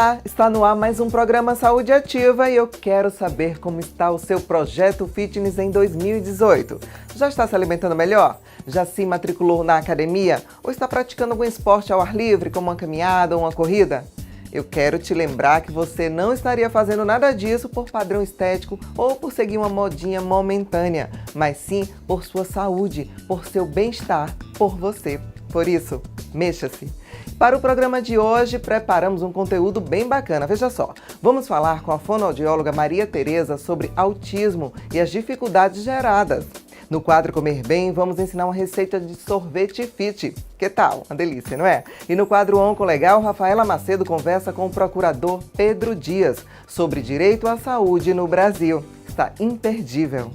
Olá, está no ar mais um programa Saúde Ativa e eu quero saber como está o seu projeto fitness em 2018. Já está se alimentando melhor? Já se matriculou na academia? Ou está praticando algum esporte ao ar livre, como uma caminhada ou uma corrida? Eu quero te lembrar que você não estaria fazendo nada disso por padrão estético ou por seguir uma modinha momentânea, mas sim por sua saúde, por seu bem-estar, por você. Por isso, mexa-se! Para o programa de hoje, preparamos um conteúdo bem bacana. Veja só, vamos falar com a fonoaudióloga Maria Tereza sobre autismo e as dificuldades geradas. No quadro Comer Bem, vamos ensinar uma receita de sorvete fit. Que tal? Uma delícia, não é? E no quadro Onco Legal, Rafaela Macedo conversa com o procurador Pedro Dias sobre direito à saúde no Brasil. Está imperdível.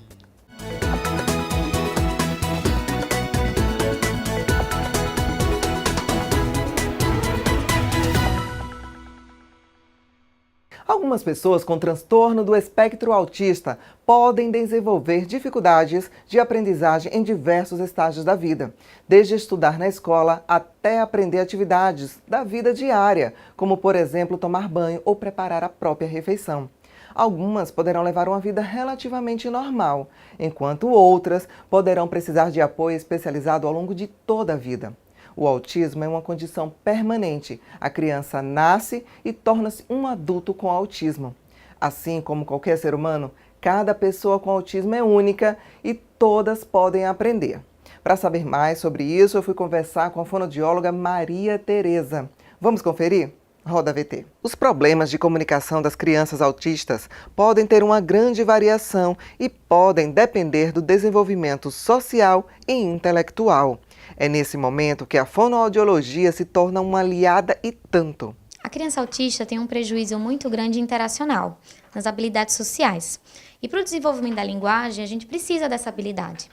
Algumas pessoas com transtorno do espectro autista podem desenvolver dificuldades de aprendizagem em diversos estágios da vida, desde estudar na escola até aprender atividades da vida diária, como, por exemplo, tomar banho ou preparar a própria refeição. Algumas poderão levar uma vida relativamente normal, enquanto outras poderão precisar de apoio especializado ao longo de toda a vida. O autismo é uma condição permanente. A criança nasce e torna-se um adulto com autismo. Assim como qualquer ser humano, cada pessoa com autismo é única e todas podem aprender. Para saber mais sobre isso, eu fui conversar com a fonoaudióloga Maria Tereza. Vamos conferir? Roda VT. Os problemas de comunicação das crianças autistas podem ter uma grande variação e podem depender do desenvolvimento social e intelectual. É nesse momento que a fonoaudiologia se torna uma aliada e tanto. A criança autista tem um prejuízo muito grande interacional, nas habilidades sociais. E para o desenvolvimento da linguagem, a gente precisa dessa habilidade.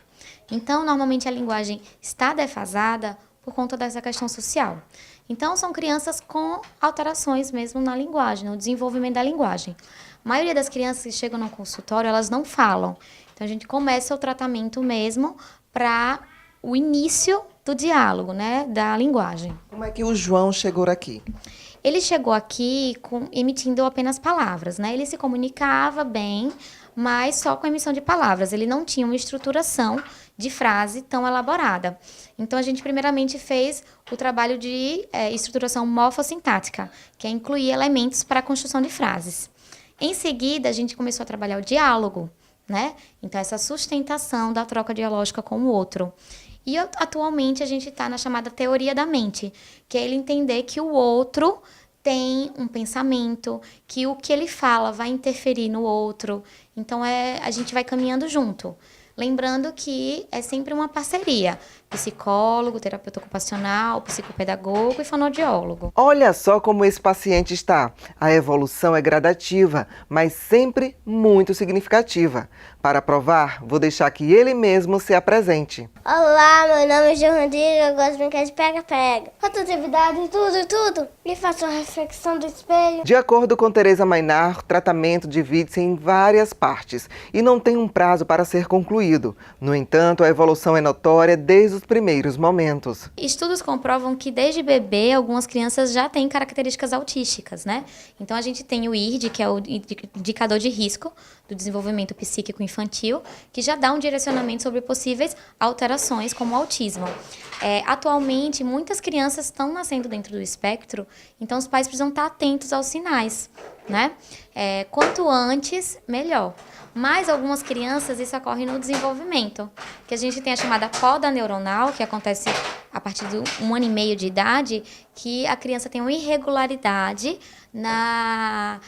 Então, normalmente a linguagem está defasada por conta dessa questão social. Então, são crianças com alterações mesmo na linguagem, no desenvolvimento da linguagem. A maioria das crianças que chegam no consultório, elas não falam. Então, a gente começa o tratamento mesmo para o início do diálogo, né, da linguagem. Como é que o João chegou aqui? Ele chegou aqui emitindo apenas palavras, né? Ele se comunicava bem, mas só com a emissão de palavras. Ele não tinha uma estruturação de frase tão elaborada. Então, a gente primeiramente fez o trabalho de estruturação morfossintática, que é incluir elementos para a construção de frases. Em seguida, a gente começou a trabalhar o diálogo, né? Então, essa sustentação da troca dialógica com o outro. E atualmente a gente está na chamada teoria da mente, que é ele entender que o outro tem um pensamento, que o que ele fala vai interferir no outro. Então a gente vai caminhando junto. Lembrando que é sempre uma parceria. Psicólogo, terapeuta ocupacional, psicopedagogo e fonoaudiólogo. Olha só como esse paciente está. A evolução é gradativa, mas sempre muito significativa. Para provar, vou deixar que ele mesmo se apresente. Olá, meu nome é João Rodrigo, eu gosto de brincar de pega-pega. Faço atividade, tudo. E faço a reflexão do espelho. De acordo com Tereza Mainar, o tratamento divide-se em várias partes e não tem um prazo para ser concluído. No entanto, a evolução é notória desde os primeiros momentos. Estudos comprovam que desde bebê, algumas crianças já têm características autísticas, né? Então, a gente tem o IRD, que é o indicador de risco do desenvolvimento psíquico infantil, que já dá um direcionamento sobre possíveis alterações como o autismo. Atualmente, muitas crianças estão nascendo dentro do espectro, então os pais precisam estar atentos aos sinais, né? Quanto antes, melhor. Mas algumas crianças isso ocorre no desenvolvimento, que a gente tem a chamada poda neuronal, que acontece a partir de 1 ano e meio de idade, que a criança tem uma irregularidade na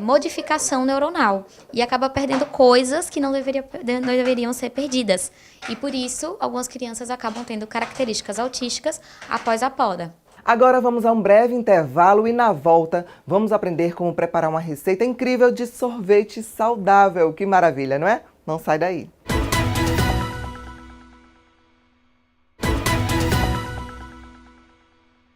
modificação neuronal e acaba perdendo coisas que não deveriam ser perdidas. E por isso, algumas crianças acabam tendo características autísticas após a poda. Agora vamos a um breve intervalo e na volta vamos aprender como preparar uma receita incrível de sorvete saudável. Que maravilha, não é? Não sai daí.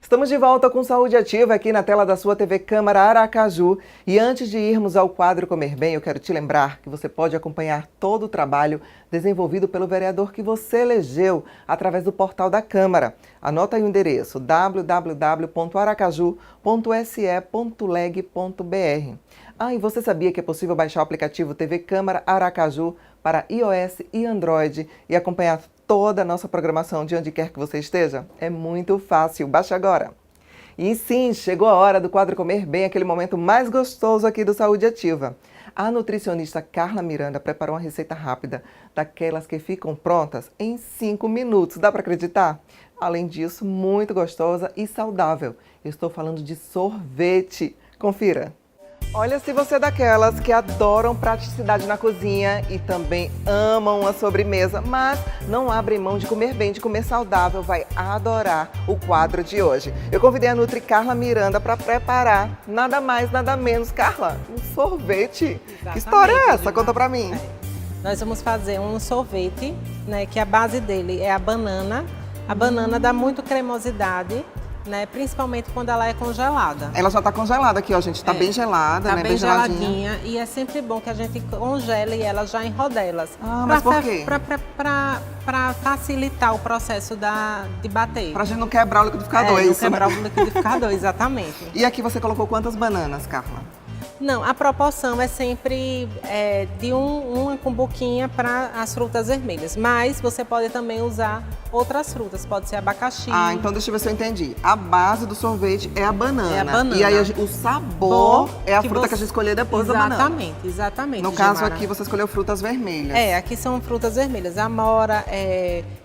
Estamos de volta com Saúde Ativa aqui na tela da sua TV Câmara Aracaju. E antes de irmos ao quadro Comer Bem, eu quero te lembrar que você pode acompanhar todo o trabalho desenvolvido pelo vereador que você elegeu através do portal da Câmara. Anota aí o endereço www.aracaju.se.leg.br. E você sabia que é possível baixar o aplicativo TV Câmara Aracaju para iOS e Android e acompanhar toda a nossa programação de onde quer que você esteja? É muito fácil, baixe agora! E sim, chegou a hora do quadro Comer Bem, aquele momento mais gostoso aqui do Saúde Ativa. A nutricionista Carla Miranda preparou uma receita rápida, daquelas que ficam prontas em 5 minutos, dá para acreditar? Além disso, muito gostosa e saudável. Eu estou falando de sorvete. Confira! Olha, se você é daquelas que adoram praticidade na cozinha e também amam a sobremesa, mas não abrem mão de comer bem, de comer saudável, vai adorar o quadro de hoje. Eu convidei a Nutri Carla Miranda para preparar nada mais, nada menos, Carla, um sorvete. Exatamente, que história é essa? Gilmara. Conta para mim. Nós vamos fazer um sorvete, né, que a base dele é a banana. A banana dá muito cremosidade, né, principalmente quando ela é congelada. Ela já tá congelada aqui, ó, gente. Tá bem gelada, Tá né? bem geladinha. geladinha e é sempre bom que a gente congele ela já em rodelas. Mas por quê? Pra facilitar o processo de bater. Pra gente não quebrar o liquidificador, é não isso, quebrar né? o liquidificador, exatamente. E aqui você colocou quantas bananas, Carla? Não, a proporção é sempre de uma cumbuquinha para as frutas vermelhas. Mas você pode também usar outras frutas, pode ser abacaxi. Então deixa eu ver se eu entendi. A base do sorvete é a banana. É a banana. E aí o sabor é a fruta você- que a gente escolheu depois da banana. Exatamente. No caso Gilmara. aqui você escolheu frutas vermelhas. Aqui são frutas vermelhas, amora,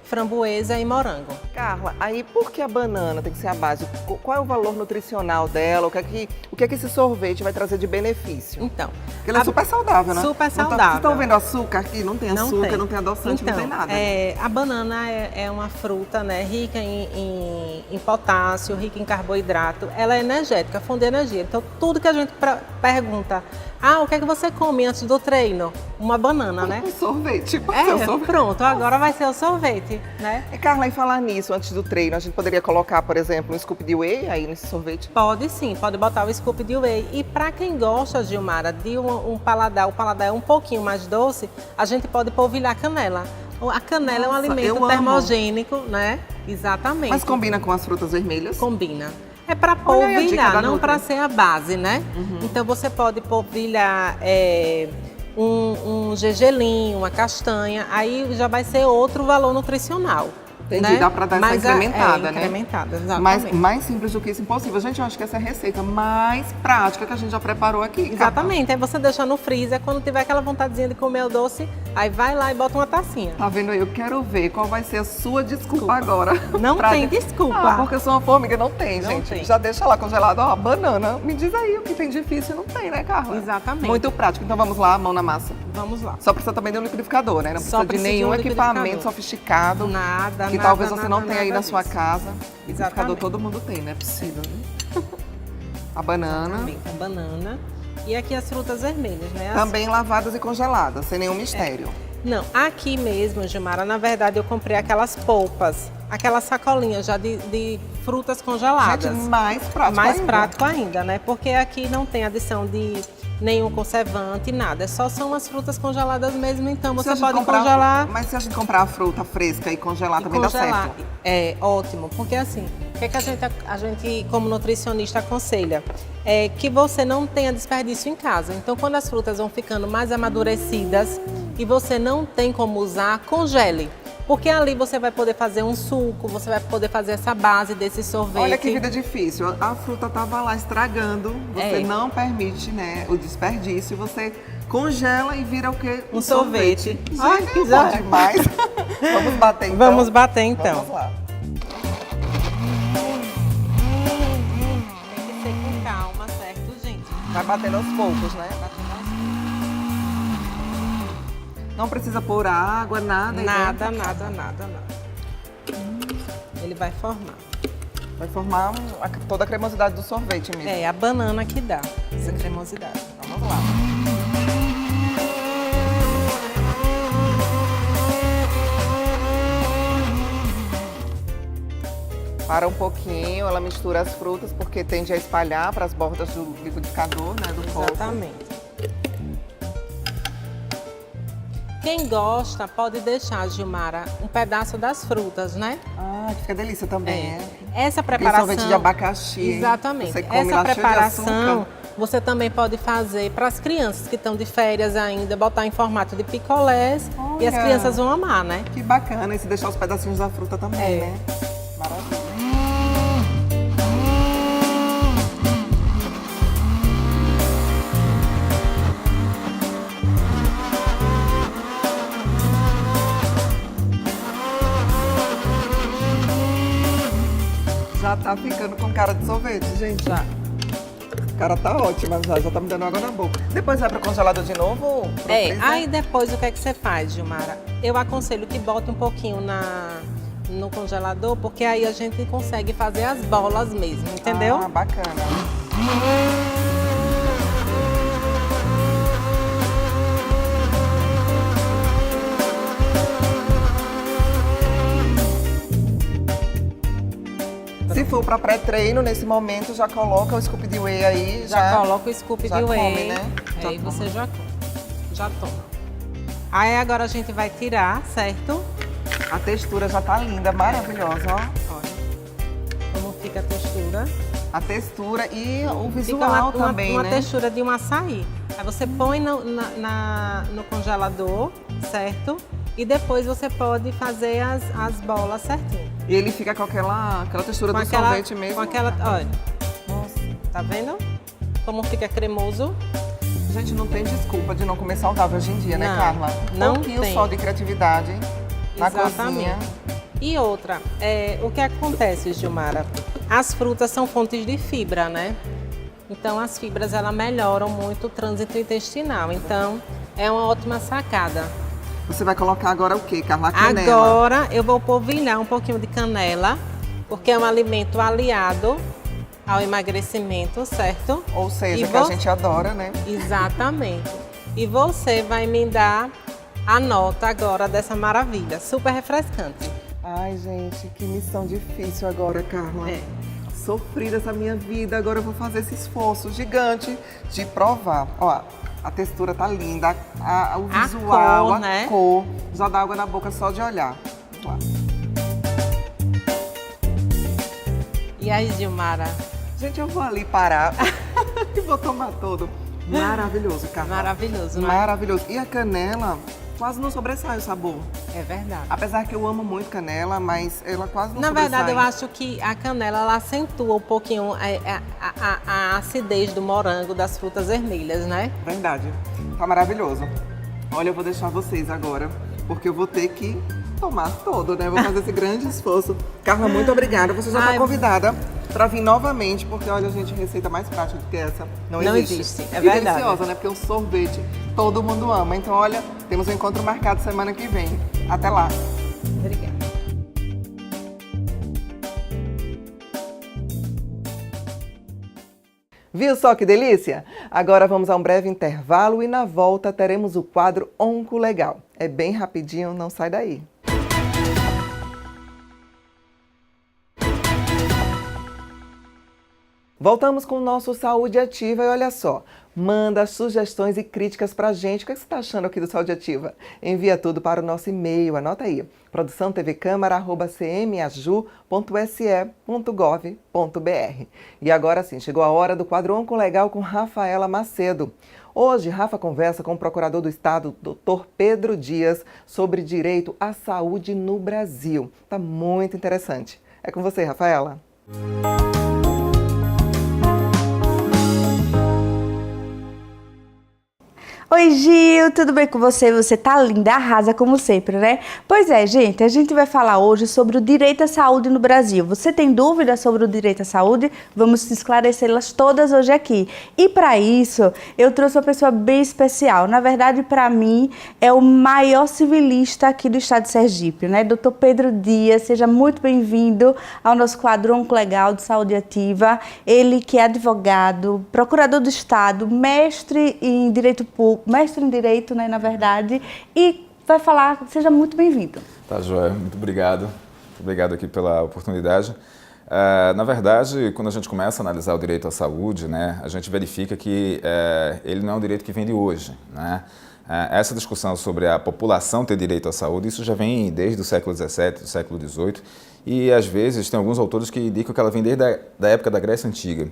framboesa e morango. Carla, aí por que a banana tem que ser a base? Qual é o valor nutricional dela? O que é que esse sorvete vai trazer de benefício? Então, Porque ele é super saudável, né? super Não tá- saudável. Vocês estão vendo açúcar aqui? Não tem açúcar, não tem adoçante, Então, não tem nada. A banana é uma fruta, né, rica em potássio, rica em carboidrato. Ela é energética, fonte de energia. Então, tudo que a gente pergunta, o que é que você come antes do treino? Uma banana, né? Um sorvete. Pode ser um sorvete. Pronto, agora vai ser o sorvete, né? Carla, e falar nisso, antes do treino, a gente poderia colocar, por exemplo, um scoop de whey aí nesse sorvete? Pode sim, pode botar o scoop de whey. E para quem gosta, Gilmara, de o paladar é um pouquinho mais doce, a gente pode polvilhar canela. A canela é um Nossa, eu alimento amo. termogênico, né? Exatamente. Mas combina com as frutas vermelhas? Combina. É para Olha aí a dica polvilhar, da não Nutri. para ser a base, né? Então você pode polvilhar um gergelim, uma castanha, aí já vai ser outro valor nutricional. Entendi, né? dá pra dar essa Mas incrementada, né? Incrementada, exatamente. Mas mais simples do que isso, impossível. Gente, eu acho que essa é a receita mais prática que a gente já preparou aqui. Exatamente, aí você deixa no freezer, quando tiver aquela vontadezinha de comer o doce, aí vai lá e bota uma tacinha. Tá vendo aí? Eu quero ver qual vai ser a sua desculpa agora. Não tem desculpa. Porque eu sou uma formiga, não tem, Não gente. tem. Já deixa lá congelado. Ó, banana. Me diz aí o que tem difícil, não tem, né, Carla? Exatamente. Muito prático. Então vamos lá, mão na massa. Vamos lá. Só precisa também de um liquidificador, né? Não Só precisa de precisa de nenhum um equipamento liquidificador. sofisticado. Nada, Que nada, talvez você nada, não tenha aí nada na sua disso. casa. Liquidificador Exatamente. todo mundo tem, né? É possível, né? A banana. Exatamente, a banana. E aqui as frutas vermelhas, né? Também lavadas e congeladas, sem nenhum mistério. Não, aqui mesmo, Gilmara, na verdade eu comprei aquelas polpas, aquelas sacolinhas já de frutas congeladas. Gente, mais prático Mais ainda. prático ainda, né? Porque aqui não tem adição de nenhum conservante, nada. Só são as frutas congeladas mesmo, então Se você a gente pode comprar- congelar Mas se a gente comprar a fruta fresca e congelar, e também dá certo. É ótimo, porque assim, o que, é que a gente, como nutricionista, aconselha? É que você não tenha desperdício em casa. Então, quando as frutas vão ficando mais amadurecidas e você não tem como usar, congele. Porque ali você vai poder fazer um suco, você vai poder fazer essa base desse sorvete. Olha que vida difícil. A fruta tava lá estragando. Você É. não permite, né, o desperdício. Você congela e vira o quê? Um sorvete. Gente, Ai, que bom já. demais. Vamos bater então. Vamos bater então. Vamos lá. Tem que ser com calma, certo, gente? Vai batendo aos poucos, né? Não precisa pôr água, nada. aí Nada, dentro. nada. Ele vai formar. Vai formar toda a cremosidade do sorvete mesmo. É a banana que dá essa cremosidade. Então vamos lá. Para um pouquinho, ela mistura as frutas, porque tende a espalhar para as bordas do liquidificador, né, do copo. Exatamente. Quem gosta pode deixar, Gilmara, um pedaço das frutas, né? Ah, que fica delícia também, é. Essa Aquele preparação... sorvete de abacaxi. Exatamente. Você come Essa lá cheio de preparação açúcar. você também pode fazer para as crianças que estão de férias ainda, botar em formato de picolés e as Olha. crianças vão amar, né? Que bacana, e se deixar os pedacinhos da fruta também, né? Maravilha. Já tá ficando com cara de sorvete, gente. Já. A cara tá ótima, já tá me dando água na boca. Depois vai pro congelador de novo? Pro freezer? Aí depois o que é que você faz, Gilmara? Eu aconselho que bote um pouquinho no congelador, porque aí a gente consegue fazer as bolas mesmo, entendeu? Ah, bacana. Se for para pré-treino, nesse momento já coloca o scoop de whey aí. Já coloca o scoop já de whey, come, né? Aí você já toma. Aí agora a gente vai tirar, certo? A textura já tá linda, maravilhosa, ó. Olha como fica a textura. A textura e o Fica visual também, uma né? textura de um açaí. Aí você põe no congelador, certo? E depois você pode fazer as bolas certinho. E ele fica com aquela textura do sorvete mesmo. Com aquela, olha, Nossa. tá vendo? Como fica cremoso. Gente, não tem desculpa de não comer saudável hoje em dia, né, Não, Carla? não Um pouquinho tem. só de criatividade na Exatamente. cozinha. E outra, o que acontece, Gilmara? As frutas são fontes de fibra, né? Então as fibras elas melhoram muito o trânsito intestinal. Então é uma ótima sacada. Você vai colocar agora o quê, Carla? A canela. Agora eu vou polvilhar um pouquinho de canela, porque é um alimento aliado ao emagrecimento, certo? Ou seja, E que a gente adora, né? Exatamente. E você vai me dar a nota agora dessa maravilha, super refrescante. Ai, gente, que missão difícil agora, Carla. É. Sofrida essa minha vida, agora eu vou fazer esse esforço gigante de provar. Ó, a textura tá linda, o visual, cor, a né? cor, já dá água na boca só de olhar. Vamos lá. E aí, Gilmara? Gente, eu vou ali parar e vou tomar todo. Maravilhoso, Carla. Maravilhoso, né? Maravilhoso. E a canela quase não sobressai o sabor. É verdade. Apesar que eu amo muito canela, mas ela quase não Na sobressai. verdade, eu acho que a canela ela acentua um pouquinho a acidez do morango, das frutas vermelhas, né? Verdade. Tá maravilhoso. Olha, eu vou deixar vocês agora, porque eu vou ter que tomar todo, né? Vou fazer esse grande esforço. Carla, muito obrigada. Você já está convidada para vir novamente, porque olha, gente, receita mais prática do que essa não existe. É e verdade. deliciosa, né? Porque o sorvete todo mundo ama. Então, olha, temos um encontro marcado semana que vem. Até lá. Obrigada. Viu só que delícia? Agora vamos a um breve intervalo e na volta teremos o quadro Onco Legal. É bem rapidinho, não sai daí. Voltamos com o nosso Saúde Ativa e olha só, manda sugestões e críticas pra gente. O que você está achando aqui do Saúde Ativa? Envia tudo para o nosso e-mail, anota aí, produçãotvcâmara@cmaju.se.gov.br. E agora sim, chegou a hora do quadro Onco Legal com Rafaela Macedo. Hoje, Rafa conversa com o procurador do Estado, Dr. Pedro Dias, sobre direito à saúde no Brasil. Tá muito interessante. É com você, Rafaela. Oi, Gil, tudo bem com você? Você tá linda, arrasa como sempre, né? Pois é, gente, a gente vai falar hoje sobre o direito à saúde no Brasil. Você tem dúvidas sobre o direito à saúde? Vamos esclarecê-las todas hoje aqui. E para isso, eu trouxe uma pessoa bem especial. Na verdade, para mim, é o maior civilista aqui do estado de Sergipe, né? Dr. Pedro Dias, seja muito bem-vindo ao nosso quadro Onco Legal de Saúde Ativa. Ele que é advogado, procurador do Estado, mestre em Direito Público, mestre em Direito, né, na verdade, e vai falar, seja muito bem-vindo. Tá, joia. Muito obrigado. Muito obrigado aqui pela oportunidade. Na verdade, quando a gente começa a analisar o direito à saúde, né, a gente verifica que ele não é um direito que vem de hoje, né? Essa discussão sobre a população ter direito à saúde, isso já vem desde o século XVII, do século XVIII, e às vezes tem alguns autores que indicam que ela vem desde a época da Grécia Antiga,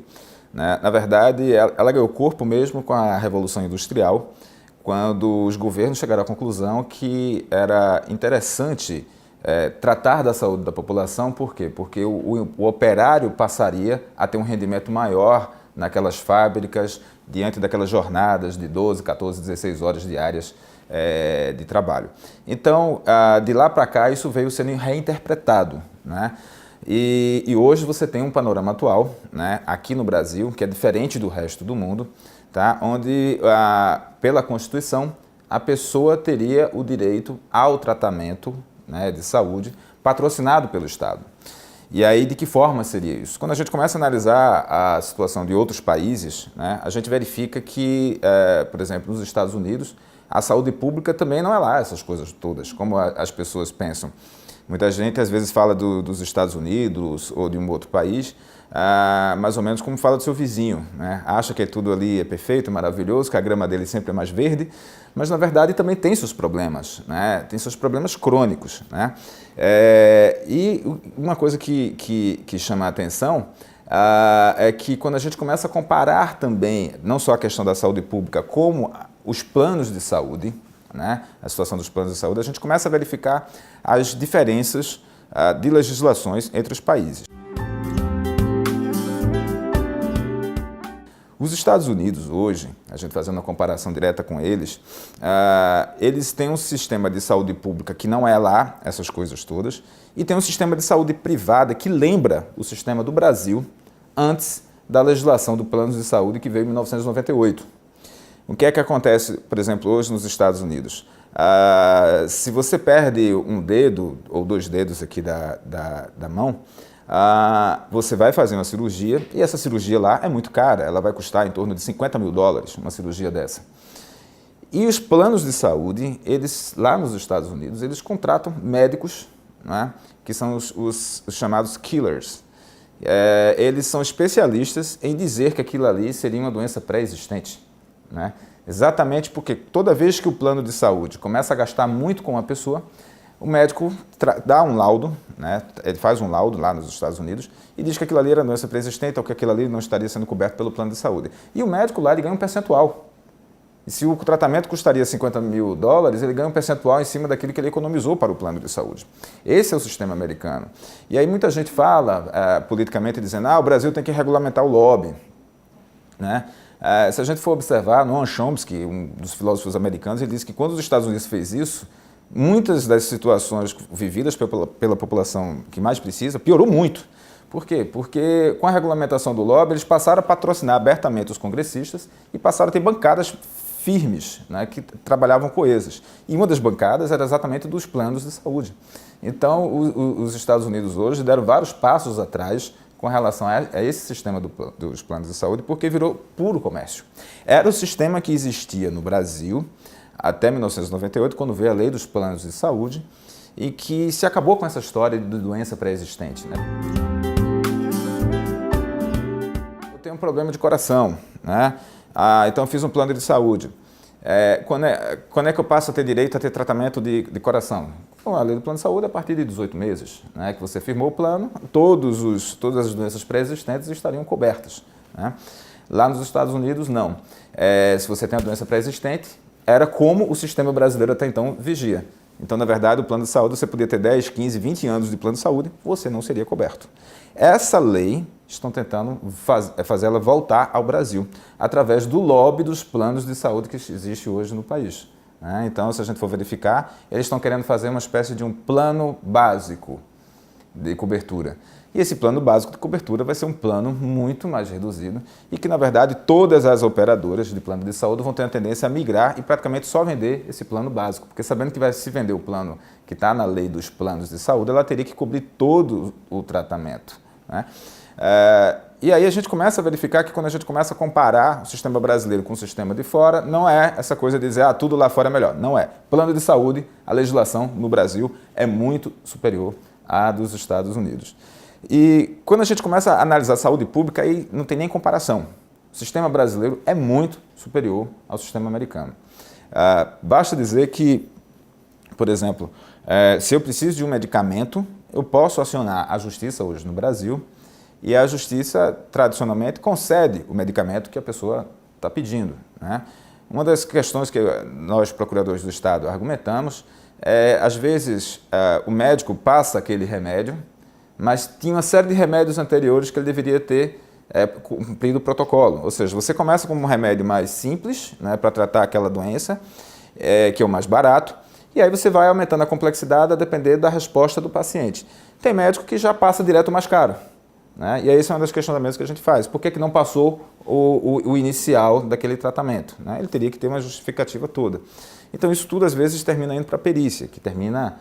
né? Na verdade, ela ganhou corpo mesmo com a Revolução Industrial, quando os governos chegaram à conclusão que era interessante tratar da saúde da população. Por quê? Porque o operário passaria a ter um rendimento maior naquelas fábricas, diante daquelas jornadas de 12, 14, 16 horas diárias de trabalho. Então, de lá para cá, isso veio sendo reinterpretado, né? E hoje você tem um panorama atual, né, aqui no Brasil, que é diferente do resto do mundo, tá? Onde, pela Constituição, a pessoa teria o direito ao tratamento, né, de saúde patrocinado pelo Estado. E aí, de que forma seria isso? Quando a gente começa a analisar a situação de outros países, né, a gente verifica que, por exemplo, nos Estados Unidos, a saúde pública também não é lá essas coisas todas, como as pessoas pensam. Muita gente às vezes fala dos Estados Unidos ou de um outro país, mais ou menos como fala do seu vizinho, né? Acha que tudo ali é perfeito, maravilhoso, que a grama dele sempre é mais verde, mas na verdade também tem seus problemas, né? Tem seus problemas crônicos, né? E uma coisa que chama a atenção é que quando a gente começa a comparar também, não só a questão da saúde pública, como os planos de saúde, né? A situação dos planos de saúde, a gente começa a verificar as diferenças de legislações entre os países. Os Estados Unidos hoje, a gente fazendo uma comparação direta com eles, eles têm um sistema de saúde pública que não é lá essas coisas todas, e tem um sistema de saúde privada que lembra o sistema do Brasil antes da legislação do plano de saúde que veio em 1998. O que é que acontece, por exemplo, hoje nos Estados Unidos? Se você perde um dedo ou 2 dedos aqui da mão, você vai fazer uma cirurgia, e essa cirurgia lá é muito cara, ela vai custar em torno de $50 mil, uma cirurgia dessa. E os planos de saúde, eles lá nos Estados Unidos, eles contratam médicos, né, que são os chamados killers. Eles são especialistas em dizer que aquilo ali seria uma doença pré-existente, né? Exatamente porque toda vez que o plano de saúde começa a gastar muito com uma pessoa, o médico dá um laudo, né? Ele faz um laudo lá nos Estados Unidos e diz que aquilo ali era doença pré-existente ou que aquilo ali não estaria sendo coberto pelo plano de saúde. E o médico lá ele ganha um percentual. E se o tratamento custaria $50 mil, ele ganha um percentual em cima daquilo que ele economizou para o plano de saúde. Esse é o sistema americano. E aí muita gente fala politicamente dizendo, o Brasil tem que regulamentar o lobby, né? Se a gente for observar, Noam Chomsky, um dos filósofos americanos, ele diz que quando os Estados Unidos fez isso, muitas das situações vividas pela população que mais precisa piorou muito. Por quê? Porque com a regulamentação do lobby, eles passaram a patrocinar abertamente os congressistas e passaram a ter bancadas firmes, né, que trabalhavam coesas. E uma das bancadas era exatamente dos planos de saúde. Então, os Estados Unidos hoje deram vários passos atrás com relação a esse sistema dos planos de saúde, porque virou puro comércio. Era o sistema que existia no Brasil até 1998, quando veio a lei dos planos de saúde, e que se acabou com essa história de doença pré-existente, né? Eu tenho um problema de coração, né? Então eu fiz um plano de saúde. Quando é que eu passo a ter direito a ter tratamento de coração? Com a lei do plano de saúde, a partir de 18 meses, né, que você firmou o plano, todas as doenças pré-existentes estariam cobertas, né? Lá nos Estados Unidos, não. Se você tem a doença pré-existente, era como o sistema brasileiro até então vigia. Então, na verdade, o plano de saúde, você podia ter 10, 15, 20 anos de plano de saúde, você não seria coberto. Essa lei, estão tentando fazer ela voltar ao Brasil, através do lobby dos planos de saúde que existe hoje no país. Então, se a gente for verificar, eles estão querendo fazer uma espécie de um plano básico de cobertura. E esse plano básico de cobertura vai ser um plano muito mais reduzido e que, na verdade, todas as operadoras de plano de saúde vão ter a tendência a migrar e praticamente só vender esse plano básico, porque sabendo que vai se vender o plano que está na lei dos planos de saúde, ela teria que cobrir todo o tratamento, né? E aí a gente começa a verificar que quando a gente começa a comparar o sistema brasileiro com o sistema de fora, não é essa coisa de dizer, tudo lá fora é melhor. Não é. Plano de saúde, a legislação no Brasil é muito superior à dos Estados Unidos. E quando a gente começa a analisar a saúde pública, aí não tem nem comparação. O sistema brasileiro é muito superior ao sistema americano. Basta dizer que, por exemplo, se eu preciso de um medicamento, eu posso acionar a justiça hoje no Brasil e a justiça, tradicionalmente, concede o medicamento que a pessoa está pedindo, né? Uma das questões que nós, procuradores do Estado, argumentamos é, às vezes, o médico passa aquele remédio, mas tinha uma série de remédios anteriores que ele deveria ter cumprido o protocolo. Ou seja, você começa com um remédio mais simples, né, para tratar aquela doença, que é o mais barato, e aí você vai aumentando a complexidade a depender da resposta do paciente. Tem médico que já passa direto o mais caro, né? E aí esse é um dos questionamentos que a gente faz. Por que não passou o inicial daquele tratamento, né? Ele teria que ter uma justificativa toda. Então isso tudo às vezes termina indo para a perícia, que termina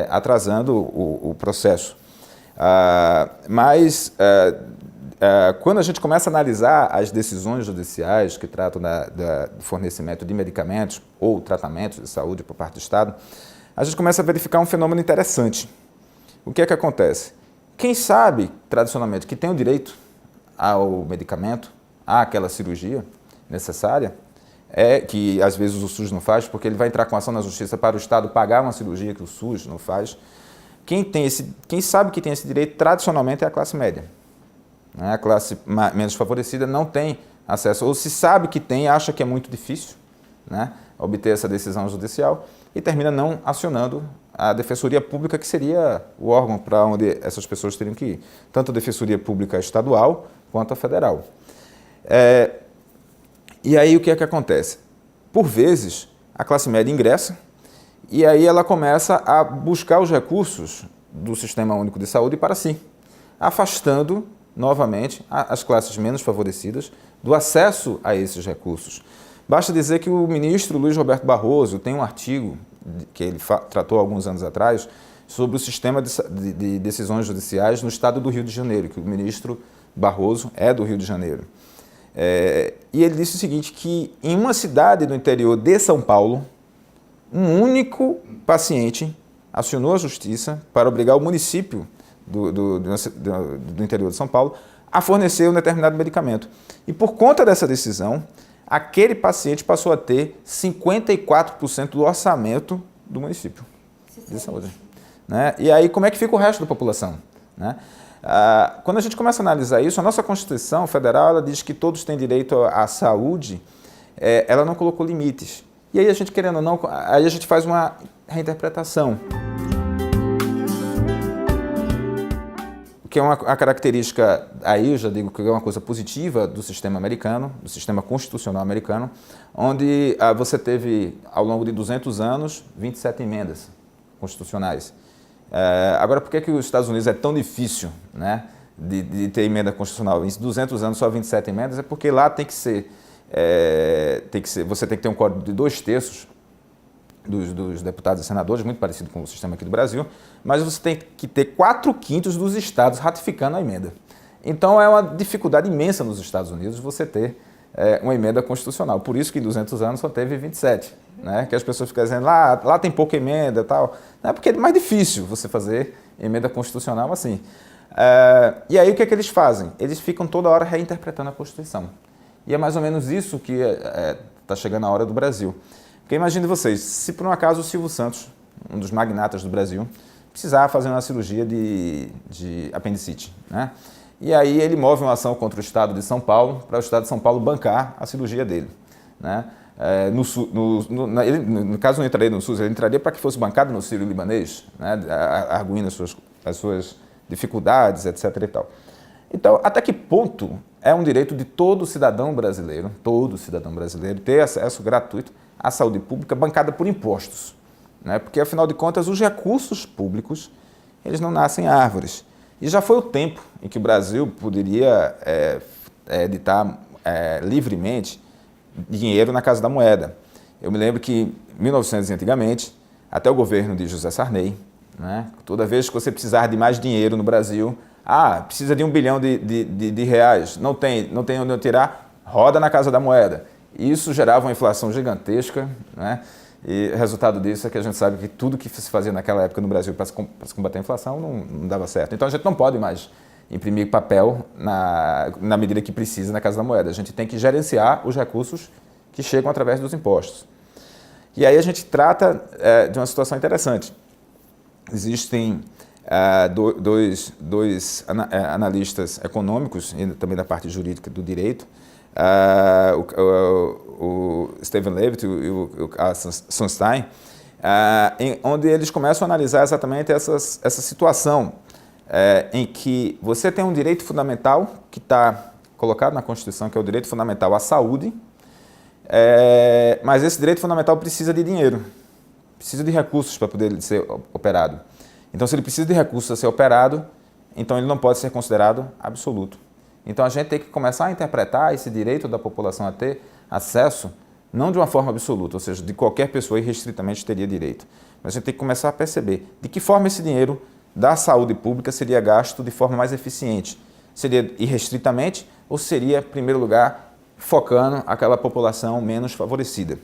atrasando o processo. Quando a gente começa a analisar as decisões judiciais que tratam do fornecimento de medicamentos ou tratamentos de saúde por parte do Estado, a gente começa a verificar um fenômeno interessante. O que é que acontece? Quem sabe, tradicionalmente, que tem o direito ao medicamento, àquela cirurgia necessária, que às vezes o SUS não faz, porque ele vai entrar com ação na justiça para o Estado pagar uma cirurgia que o SUS não faz. Quem sabe que tem esse direito, tradicionalmente, é a classe média. A classe menos favorecida não tem acesso, ou se sabe que tem, acha que é muito difícil, né, obter essa decisão judicial e termina não acionando a Defensoria Pública, que seria o órgão para onde essas pessoas teriam que ir, tanto a Defensoria Pública estadual quanto a federal. E aí o que é que acontece? Por vezes, a classe média ingressa e aí ela começa a buscar os recursos do Sistema Único de Saúde para si, afastando novamente as classes menos favorecidas do acesso a esses recursos. Basta dizer que o ministro Luiz Roberto Barroso tem um artigo que ele tratou há alguns anos atrás sobre o sistema de decisões judiciais no estado do Rio de Janeiro, que o ministro Barroso é do Rio de Janeiro. E ele disse o seguinte, que em uma cidade do interior de São Paulo, um único paciente acionou a justiça para obrigar o município do interior de São Paulo a fornecer um determinado medicamento. E por conta dessa decisão, aquele paciente passou a ter 54% do orçamento do município de saúde. Né? E aí, como é que fica o resto da população? Né? Quando a gente começa a analisar isso, a nossa Constituição Federal ela diz que todos têm direito à saúde, ela não colocou limites. E aí a gente, querendo ou não, aí a gente faz uma reinterpretação. Que é uma característica, aí eu já digo que é uma coisa positiva do sistema americano, do sistema constitucional americano, onde você teve, ao longo de 200 anos, 27 emendas constitucionais. Agora, por que os Estados Unidos é tão difícil, né, de ter emenda constitucional? Em 200 anos, só 27 emendas, é porque lá você tem que ter um quórum de 2/3 dos deputados e senadores, muito parecido com o sistema aqui do Brasil, mas você tem que ter 4/5 dos estados ratificando a emenda. Então é uma dificuldade imensa nos Estados Unidos você ter uma emenda constitucional. Por isso que em 200 anos só teve 27, né? Que as pessoas ficam dizendo, lá tem pouca emenda e tal. Não é porque é mais difícil você fazer emenda constitucional assim. E aí o que é que eles fazem? Eles ficam toda hora reinterpretando a Constituição. E é mais ou menos isso que está chegando a hora do Brasil. Porque imagine vocês, se por um acaso o Silvio Santos, um dos magnatas do Brasil, precisar fazer uma cirurgia de apendicite, né? E aí ele move uma ação contra o Estado de São Paulo, para o Estado de São Paulo bancar a cirurgia dele, né? No caso não entraria no SUS, ele entraria para que fosse bancado no Sírio-Libanês, né? Arguindo as suas dificuldades, etc. e tal. Então, até que ponto é um direito de todo cidadão brasileiro ter acesso gratuito à saúde pública bancada por impostos, né? Porque, afinal de contas, os recursos públicos, eles não nascem árvores. E já foi o tempo em que o Brasil poderia editar livremente dinheiro na Casa da Moeda. Eu me lembro que, em 1900 antigamente, até o governo de José Sarney, né? Toda vez que você precisar de mais dinheiro no Brasil, precisa de 1 bilhão de reais, não tem onde eu tirar, roda na Casa da Moeda. Isso gerava uma inflação gigantesca, né? E o resultado disso é que a gente sabe que tudo que se fazia naquela época no Brasil para se combater a inflação não dava certo. Então a gente não pode mais imprimir papel na medida que precisa na Casa da Moeda. A gente tem que gerenciar os recursos que chegam através dos impostos. E aí a gente trata de uma situação interessante. Existem dois analistas econômicos, e também da parte jurídica do direito, o Steven Levitt e o Carl Sunstein, onde eles começam a analisar exatamente essa situação em que você tem um direito fundamental que está colocado na Constituição, que é o direito fundamental à saúde, mas esse direito fundamental precisa de dinheiro, precisa de recursos para poder ser operado. Então, se ele precisa de recursos para ser operado, então ele não pode ser considerado absoluto. Então, a gente tem que começar a interpretar esse direito da população a ter acesso, não de uma forma absoluta, ou seja, de qualquer pessoa irrestritamente teria direito. Mas a gente tem que começar a perceber de que forma esse dinheiro da saúde pública seria gasto de forma mais eficiente. Seria irrestritamente ou seria, em primeiro lugar, focando aquela população menos favorecida,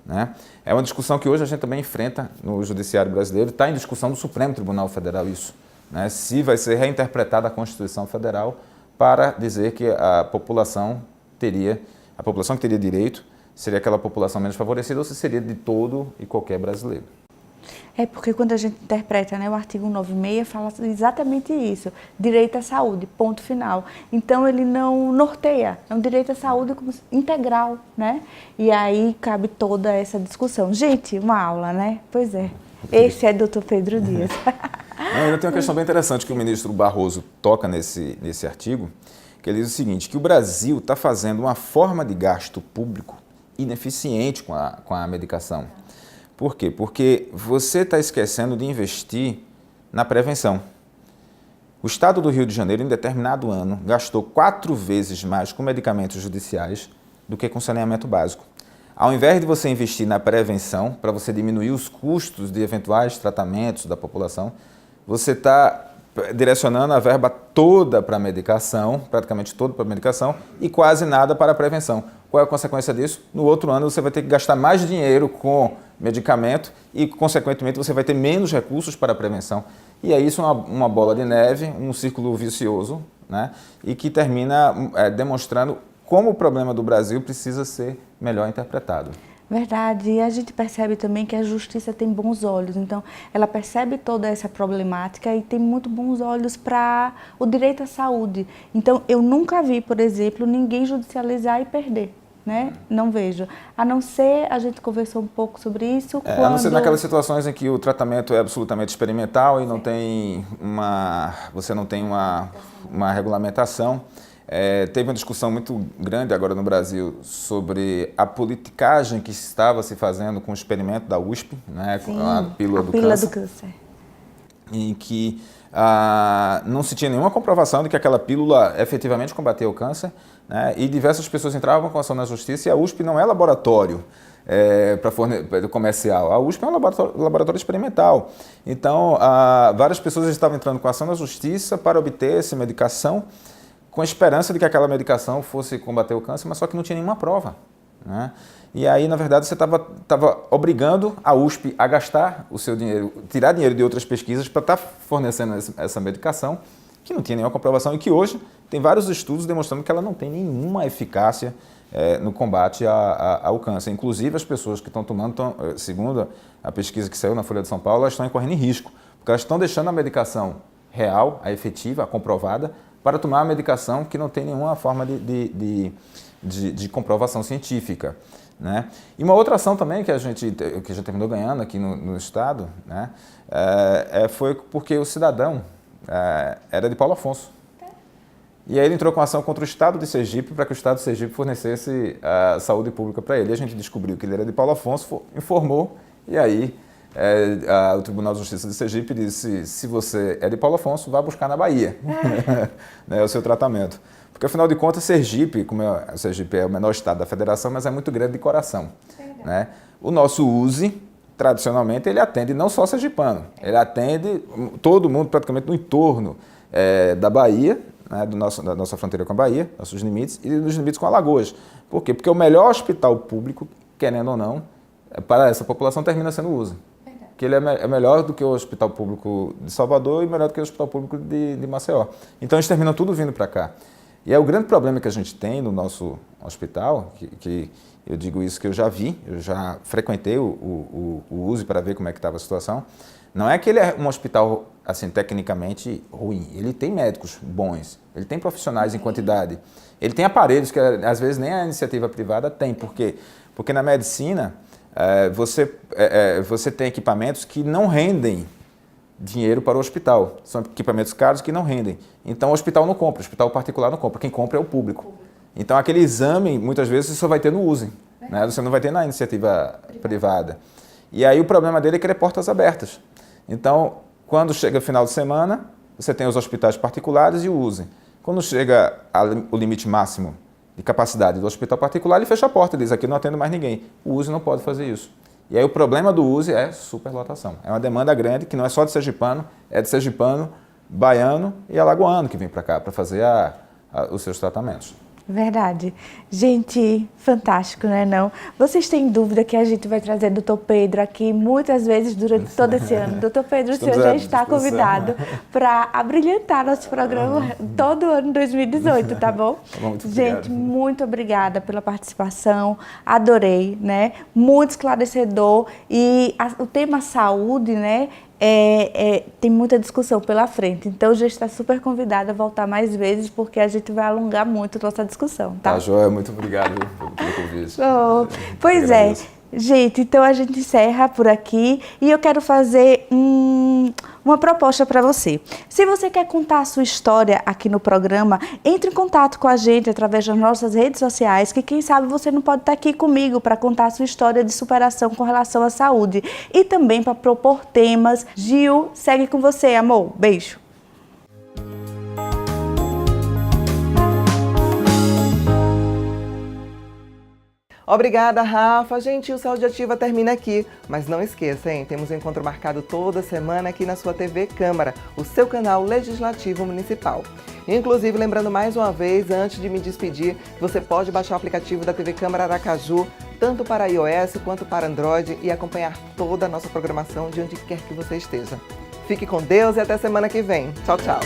né? É uma discussão que hoje a gente também enfrenta no judiciário brasileiro, está em discussão do Supremo Tribunal Federal isso, né? Se vai ser reinterpretada a Constituição Federal para dizer que a população que teria direito seria aquela população menos favorecida ou se seria de todo e qualquer brasileiro. É porque quando a gente interpreta, né, o artigo 196 fala exatamente isso, direito à saúde, ponto final. Então ele não norteia, é um direito à saúde como integral, né? E aí cabe toda essa discussão. Gente, uma aula, né? Pois é, esse é Dr. Pedro Dias. Ainda tem uma questão bem interessante que o ministro Barroso toca nesse artigo, que ele diz o seguinte, que o Brasil está fazendo uma forma de gasto público ineficiente com a medicação. Por quê? Porque você está esquecendo de investir na prevenção. O Estado do Rio de Janeiro, em determinado ano, gastou 4 vezes mais com medicamentos judiciais do que com saneamento básico. Ao invés de você investir na prevenção, para você diminuir os custos de eventuais tratamentos da população, você está direcionando a verba toda para a medicação, praticamente toda para a medicação, e quase nada para a prevenção. Qual é a consequência disso? No outro ano você vai ter que gastar mais dinheiro com medicamento e, consequentemente, você vai ter menos recursos para a prevenção. E é isso uma bola de neve, um círculo vicioso, né? E que termina demonstrando como o problema do Brasil precisa ser melhor interpretado. Verdade, e a gente percebe também que a justiça tem bons olhos, então ela percebe toda essa problemática e tem muito bons olhos para o direito à saúde. Então eu nunca vi, por exemplo, ninguém judicializar e perder, né? Não vejo. A não ser, a gente conversou um pouco sobre isso quando... A não ser naquelas situações em que o tratamento é absolutamente experimental e não tem você não tem uma regulamentação. Teve uma discussão muito grande agora no Brasil sobre a politicagem que estava se fazendo com o experimento da USP, né, com a pílula do câncer, em que não se tinha nenhuma comprovação de que aquela pílula efetivamente combatia o câncer, né, e diversas pessoas entravam com ação na justiça e a USP não é laboratório para comercial, a USP é um laboratório experimental. Então, várias pessoas estavam entrando com ação na justiça para obter essa medicação, com a esperança de que aquela medicação fosse combater o câncer, mas só que não tinha nenhuma prova, né? E aí, na verdade, você estava obrigando a USP a gastar o seu dinheiro, tirar dinheiro de outras pesquisas para estar fornecendo essa medicação, que não tinha nenhuma comprovação e que hoje tem vários estudos demonstrando que ela não tem nenhuma eficácia no combate ao câncer. Inclusive, as pessoas que estão tomando, segundo a pesquisa que saiu na Folha de São Paulo, elas estão incorrendo em risco, porque elas estão deixando a medicação real, a efetiva, a comprovada, para tomar a medicação que não tem nenhuma forma de comprovação científica, né? E uma outra ação também que a gente terminou ganhando aqui no Estado, né, foi porque o cidadão era de Paulo Afonso. E aí ele entrou com ação contra o Estado de Sergipe para que o Estado de Sergipe fornecesse a saúde pública para ele. E a gente descobriu que ele era de Paulo Afonso, informou, e aí o Tribunal de Justiça de Sergipe disse: se você é de Paulo Afonso, vá buscar na Bahia né, o seu tratamento. Porque, afinal de contas, Sergipe, Sergipe é o menor estado da federação, mas é muito grande de coração, né? O nosso USE, tradicionalmente, ele atende não só sergipano, ele atende todo mundo praticamente no entorno da Bahia, né, da nossa fronteira com a Bahia, nossos limites, e dos limites com Alagoas. Por quê? Porque o melhor hospital público, querendo ou não, para essa população termina sendo o USE. Que ele é melhor do que o Hospital Público de Salvador e melhor do que o Hospital Público de Maceió. Então eles terminam tudo vindo para cá. E é o grande problema que a gente tem no nosso hospital, que eu digo isso que eu já vi, eu já frequentei o USE para ver como é que estava a situação. Não é que ele é um hospital, assim, tecnicamente ruim. Ele tem médicos bons, ele tem profissionais em quantidade, ele tem aparelhos que às vezes nem a iniciativa privada tem. Por quê? Porque na medicina você tem equipamentos que não rendem dinheiro para o hospital. São equipamentos caros que não rendem. Então o hospital não compra, o hospital particular não compra. Quem compra é o público. Então aquele exame, muitas vezes, você só vai ter no USE. Né? Você não vai ter na iniciativa privada. E aí o problema dele é que ele é portas abertas. Então, quando chega o final de semana, você tem os hospitais particulares e o USE. Quando chega o limite máximo de capacidade do hospital particular, ele fecha a porta, ele diz, aqui não atendo mais ninguém. O USE não pode fazer isso. E aí o problema do USE é superlotação. É uma demanda grande que não é só de sergipano, é de sergipano, baiano e alagoano que vem para cá para fazer os seus tratamentos. Verdade. Gente, fantástico, né, não? Vocês têm dúvida que a gente vai trazer o Dr. Pedro aqui muitas vezes durante todo esse ano. Dr. Pedro, o senhor já está convidado para abrilhantar nosso programa todo ano 2018, tá bom? Muito gente, obrigado. muito obrigada pela participação. Adorei, né? Muito esclarecedor. E o tema saúde, né? Tem muita discussão pela frente, então já está super convidada a voltar mais vezes, porque a gente vai alongar muito a nossa discussão, tá? Tá, Joia, muito obrigado pelo convite. Oh, pois é, gente, então a gente encerra por aqui e eu quero fazer uma proposta para você. Se você quer contar a sua história aqui no programa, entre em contato com a gente através das nossas redes sociais, que quem sabe você não pode estar aqui comigo para contar a sua história de superação com relação à saúde e também para propor temas. Gil, segue com você, amor. Beijo. Obrigada, Rafa. Gente, o Saúde Ativa termina aqui. Mas não esqueça, hein? Temos um encontro marcado toda semana aqui na sua TV Câmara, o seu canal legislativo municipal. Inclusive, lembrando mais uma vez, antes de me despedir, que você pode baixar o aplicativo da TV Câmara Aracaju, tanto para iOS quanto para Android, e acompanhar toda a nossa programação de onde quer que você esteja. Fique com Deus e até semana que vem. Tchau, tchau.